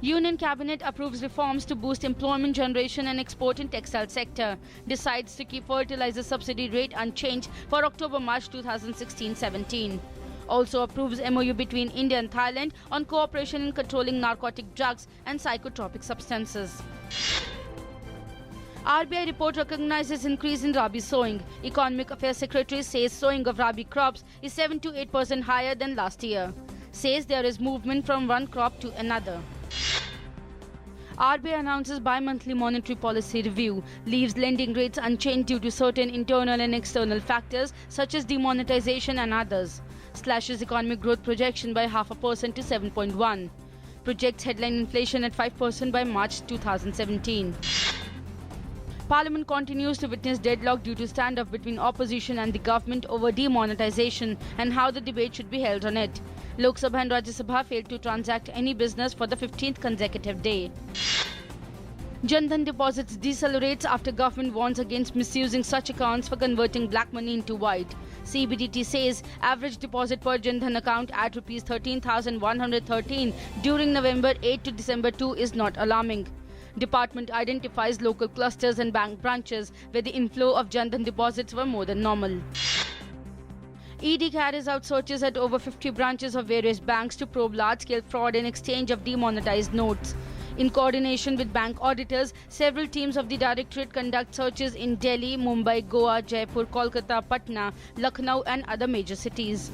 Union Cabinet approves reforms to boost employment generation and export in textile sector. Decides to keep fertilizer subsidy rate unchanged for October-March 2016-17. Also approves MOU between India and Thailand on cooperation in controlling narcotic drugs and psychotropic substances. RBI report recognizes increase in Rabi sowing. Economic Affairs Secretary says sowing of Rabi crops is 7 to 8% higher than last year. Says there is movement from one crop to another. RBI announces bi-monthly monetary policy review, leaves lending rates unchanged due to certain internal and external factors such as demonetization and others. Slashes economic growth projection by 0.5% to 7.1. Projects headline inflation at 5% by March 2017. Parliament continues to witness deadlock due to standoff between opposition and the government over demonetization and how the debate should be held on it. Lok Sabha and Rajya Sabha failed to transact any business for the 15th consecutive day. Jan Dhan deposits decelerates after government warns against misusing such accounts for converting black money into white. CBDT says average deposit per Jan Dhan account at Rs 13,113 during November 8 to December 2 is not alarming. Department identifies local clusters and bank branches where the inflow of Jan Dhan deposits were more than normal. ED carries out searches at over 50 branches of various banks to probe large-scale fraud and exchange of demonetized notes. In coordination with bank auditors, several teams of the Directorate conduct searches in Delhi, Mumbai, Goa, Jaipur, Kolkata, Patna, Lucknow and other major cities.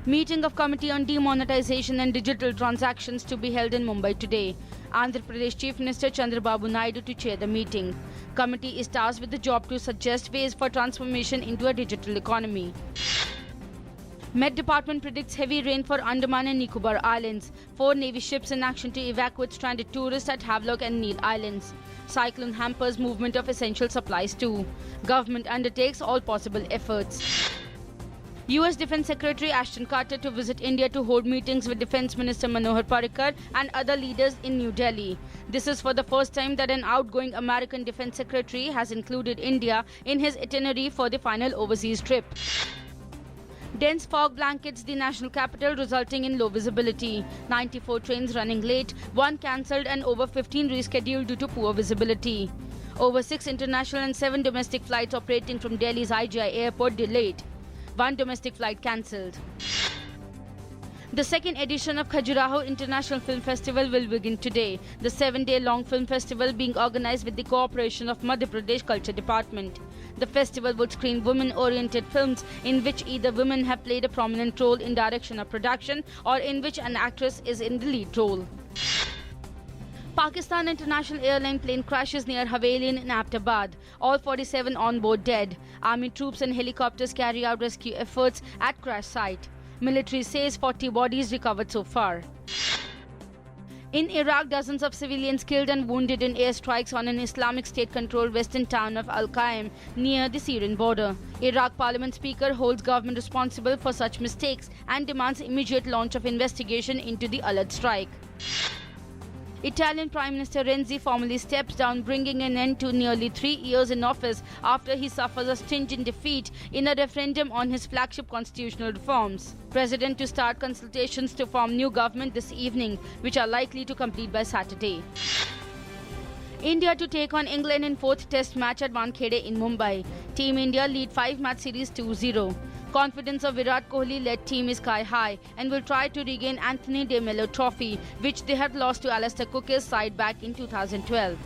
Meeting of Committee on Demonetization and Digital Transactions to be held in Mumbai today. Andhra Pradesh Chief Minister Chandrababu Naidu to chair the meeting. Committee is tasked with the job to suggest ways for transformation into a digital economy. Met Department predicts heavy rain for Andaman and Nicobar Islands. 4 Navy ships in action to evacuate stranded tourists at Havelock and Neil Islands. Cyclone hampers movement of essential supplies too. Government undertakes all possible efforts. US Defense Secretary Ashton Carter to visit India to hold meetings with Defense Minister Manohar Parrikar and other leaders in New Delhi. This is for the first time that an outgoing American Defense Secretary has included India in his itinerary for the final overseas trip. Dense fog blankets the national capital, resulting in low visibility. 94 trains running late, 1 cancelled and over 15 rescheduled due to poor visibility. Over 6 international and 7 domestic flights operating from Delhi's IGI airport delayed. 1 domestic flight cancelled. The second edition of Khajuraho International Film Festival will begin today. The 7-day-long film festival being organized with the cooperation of Madhya Pradesh Culture Department. The festival would screen women-oriented films in which either women have played a prominent role in direction or production or in which an actress is in the lead role. Pakistan International Airline plane crashes near Haveli in Abbottabad. All 47 on board dead. Army troops and helicopters carry out rescue efforts at crash site. Military says 40 bodies recovered so far. In Iraq, dozens of civilians killed and wounded in airstrikes on an Islamic State-controlled western town of Al-Qaim near the Syrian border. Iraq Parliament Speaker holds government responsible for such mistakes and demands immediate launch of investigation into the alleged strike. Italian Prime Minister Renzi formally steps down, bringing an end to nearly 3 years in office after he suffers a stringent defeat in a referendum on his flagship constitutional reforms. President to start consultations to form new government this evening, which are likely to complete by Saturday. India to take on England in 4th Test match at Wankhede in Mumbai. Team India lead 5-match series 2-0. Confidence of Virat Kohli-led team is sky high and will try to regain Anthony De Mello Trophy, which they had lost to Alistair Cook's side back in 2012.